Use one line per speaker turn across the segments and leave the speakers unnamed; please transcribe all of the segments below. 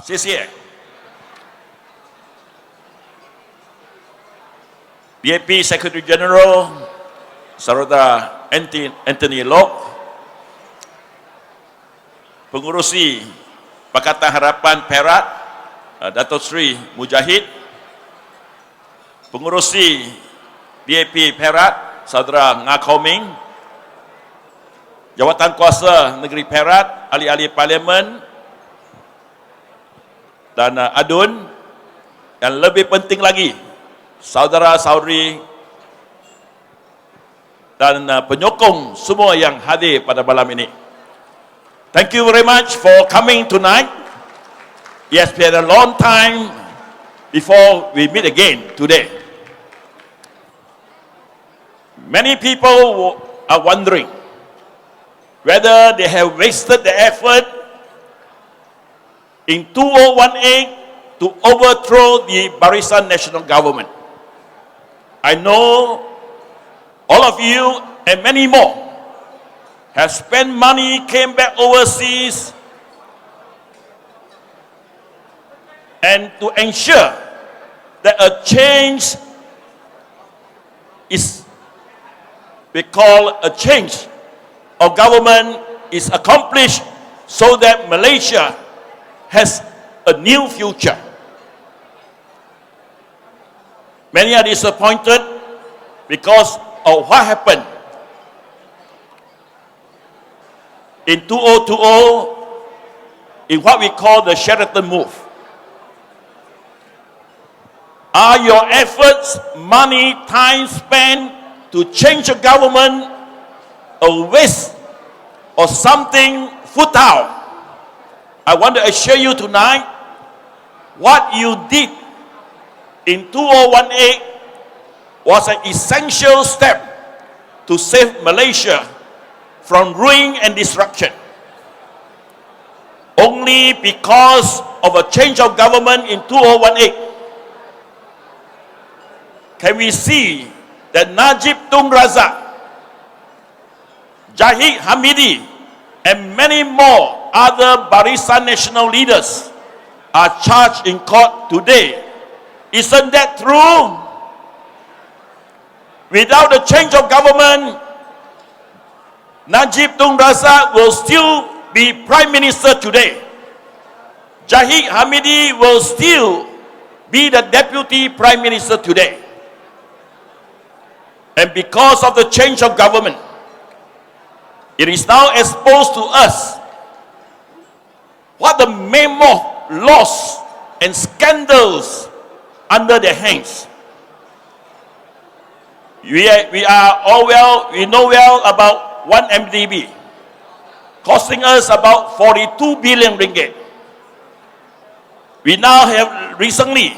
谢谢。BAP Secretary General Saudara Anthony Lok, Pengurusi Pakatan Harapan Perak Dato' Sri Mujahid, Pengurusi BAP Perak Saudara Ngakoming, Jawatan Kuasa Negeri Perak, ahli-ahli parlimen dan adun, dan lebih penting lagi saudara-saudari dan penyokong semua yang hadir pada malam ini. Thank you very much for coming tonight. Yes, we had a long time before we meet again today. Many people are wondering whether they have wasted the effort in 2018 to overthrow the Barisan National Government. I know all of you and many more have spent money, came back overseas, and to ensure that a change is, we call a change of government is accomplished so that Malaysia has a new future. Many are disappointed because of what happened in 2020 in what we call the Sheraton move. Are your efforts, money, time spent to change a government a waste or something futile? I want to assure you tonight, what you did in 2018 was an essential step to save Malaysia from ruin and destruction. Only because of a change of government in 2018 can we see that Najib Tun Razak, Zahid Hamidi, and many more other Barisan National leaders are charged in court today. Isn't that true? Without the change of government, Najib Tun Razak will still be Prime Minister today. Zahid Hamidi will still be the Deputy Prime Minister today. And because of the change of government, it is now exposed to us what the mammoth loss and scandals under their hands. We know well about 1MDB, costing us about 42 billion ringgit. We now have recently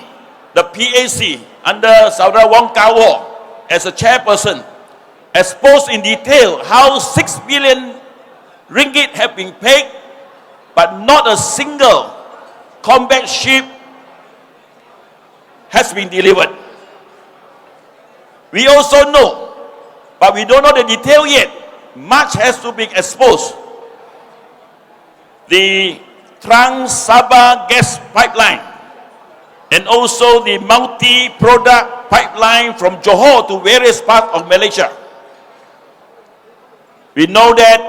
the PAC under Saudara Wong Kar-Wah as a chairperson exposed in detail how 6 billion ringgit have been paid, but not a single combat ship has been delivered. We also know, but we don't know the detail yet, much has to be exposed. The Trans-Sabah gas pipeline and also the multi-product pipeline from Johor to various parts of Malaysia. We know that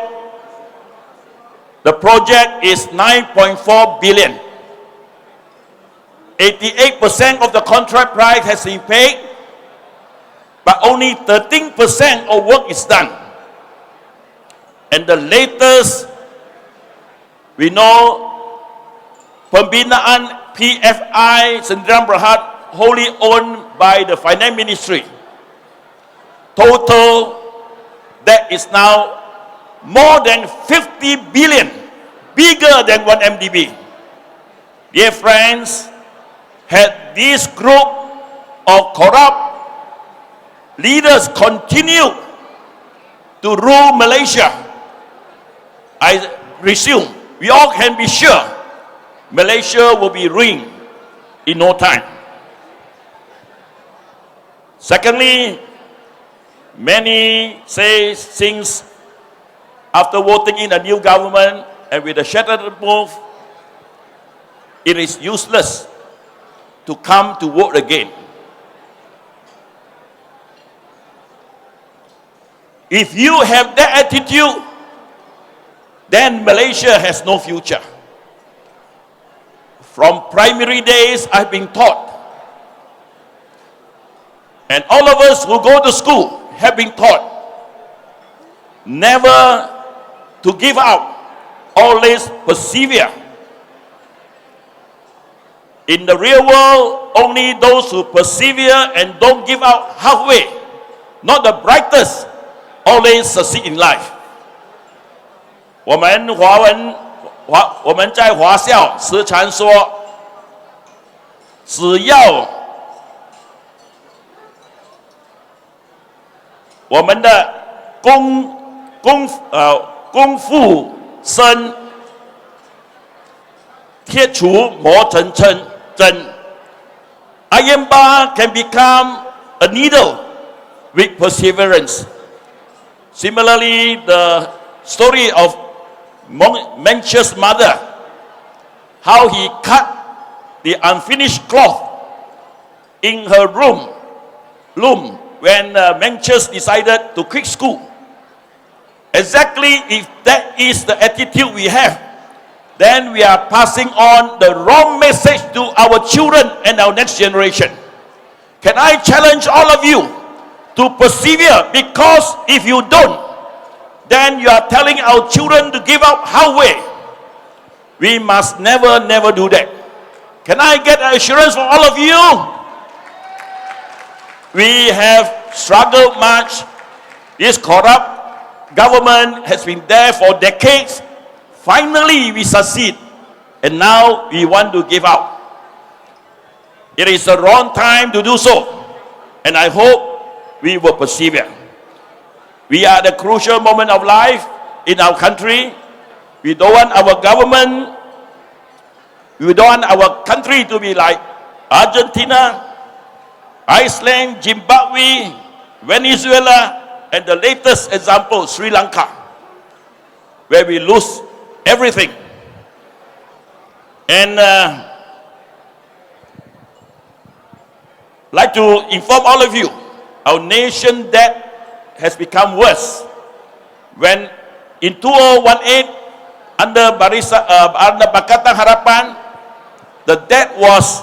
the project is 9.4 billion. 88% of the contract price has been paid, but only 13% of work is done. And the latest, we know, pembinaan PFI Sdn Bhd wholly owned by the Finance Ministry. Total that is now more than 50 billion, bigger than 1MDB. Dear friends, had this group of corrupt leaders continue to rule Malaysia, I presume we all can be sure Malaysia will be ruined in no time. Secondly, many say since after voting in a new government and with the Sheraton move, it is useless to come to vote again. If you have that attitude, then Malaysia has no future. From primary days, I've been taught, and all of us who go to school have been taught, never to give up, always persevere. In the real world, only those who persevere and don't give up halfway, not the brightest, always succeed in life. 我们在华校时常说，只要我们的功夫深，铁杵磨成针。Iron bar can become a needle with perseverance. Similarly, the story of Mencius's mother, how he cut the unfinished cloth in her room when Mencius decided to quit school. Exactly, if that is the attitude we have, then we are passing on the wrong message to our children and our next generation. Can I challenge all of you to persevere? Because if you don't, then you are telling our children to give up halfway. We must never do that. Can I get assurance from all of you? We have struggled much. This corrupt government has been there for decades. Finally, we succeed, and now we want to give up. It is the wrong time to do so, and I hope we will persevere. We are at a crucial moment of life in our country. We don't want our government, we don't want our country to be like Argentina, Iceland, Zimbabwe, Venezuela, and the latest example, Sri Lanka, where we lose everything. And like to inform all of you, our nation debt has become worse. When in 2018, under Pakatan Harapan, the debt was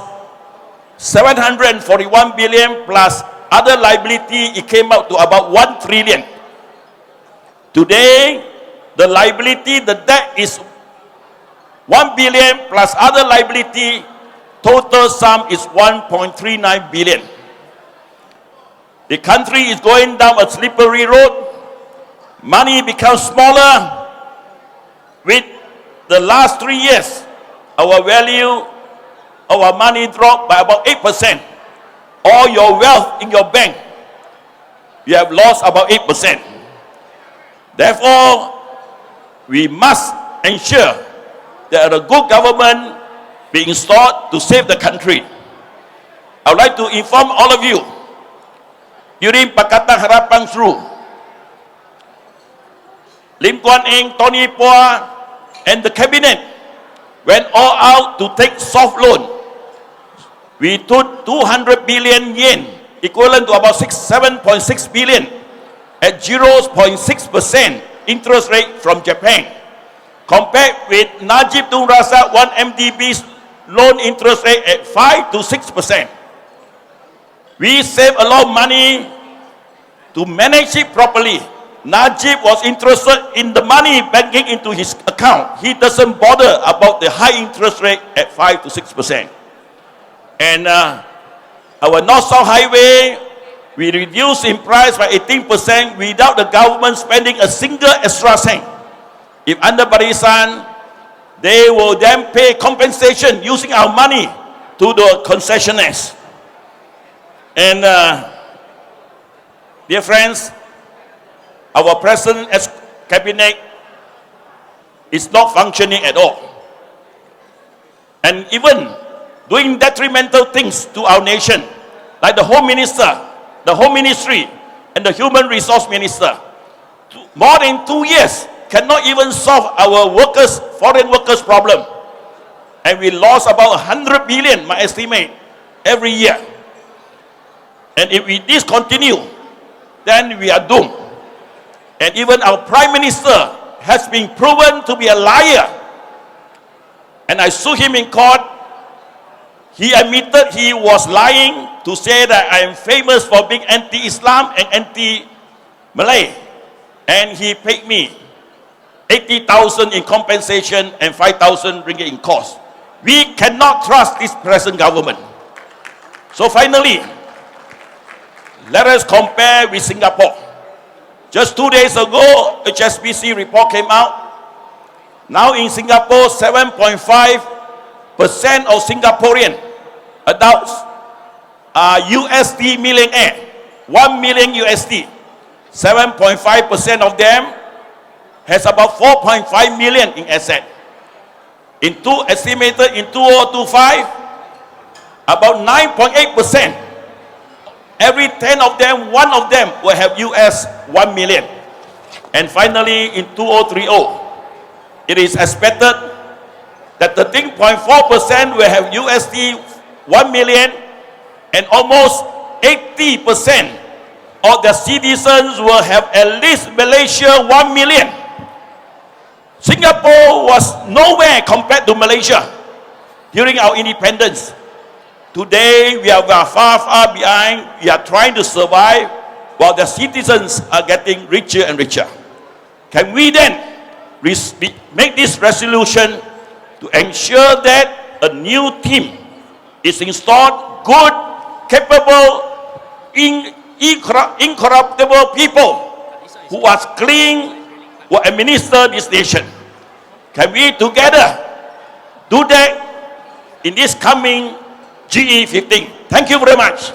741 billion plus other liability. It came out to about 1 trillion. Today, the liability, the debt is 1 billion plus other liability. Total sum is 1.39 billion. The country is going down a slippery road. Money becomes smaller. With the last 3 years, our value, our money dropped by about 8%. All your wealth in your bank, you have lost about 8%. Therefore, we must ensure that a good government be installed to save the country. I would like to inform all of you, during Pakatan Harapan's rule, Lim Kuan Eng, Tony Pua, and the cabinet went all out to take soft loan. We took 200 billion yen, equivalent to about 7.6 billion, at 0.6% interest rate from Japan. Compared with Najib Tun Razak 1 MDB's loan interest rate at 5 to 6%. We save a lot of money to manage it properly. Najib was interested in the money banking into his account. He doesn't bother about the high interest rate at 5 to 6%. And our North-South Highway, we reduced in price by 18% without the government spending a single extra cent. If under Barisan, they will then pay compensation using our money to the concessionaires. And dear friends, our present cabinet is not functioning at all. And even doing detrimental things to our nation, like the Home Minister, the Home Ministry, and the Human Resource Minister. More than 2 years cannot even solve our workers, foreign workers problem. And we lost about 100 billion, my estimate, every year. And if we discontinue, then we are doomed. And even our Prime Minister has been proven to be a liar. And I sued him in court. He admitted he was lying to say that I am famous for being anti-Islam and anti-Malay. And he paid me 80,000 in compensation and 5,000 ringgit in cost. We cannot trust this present government. So finally, let us compare with Singapore. Just 2 days ago, HSBC report came out. Now in Singapore, 7.5% of Singaporean adults are USD millionaire, 1 million USD. 7.5% of them has about 4.5 million in asset. Estimated in 2025, about 9.8%. Every 10 of them, one of them will have US 1 million. And finally, in 2030, it is expected that 13.4% will have USD 1 million, and almost 80% of the citizens will have at least Malaysia 1 million. Singapore was nowhere compared to Malaysia during our independence. Today, we are far, far behind. We are trying to survive while the citizens are getting richer and richer. Can we then make this resolution to ensure that a new team is installed, good, capable, incorruptible people who are clean, will administer this nation? Can we together do that in this coming GE 15? Thank you very much.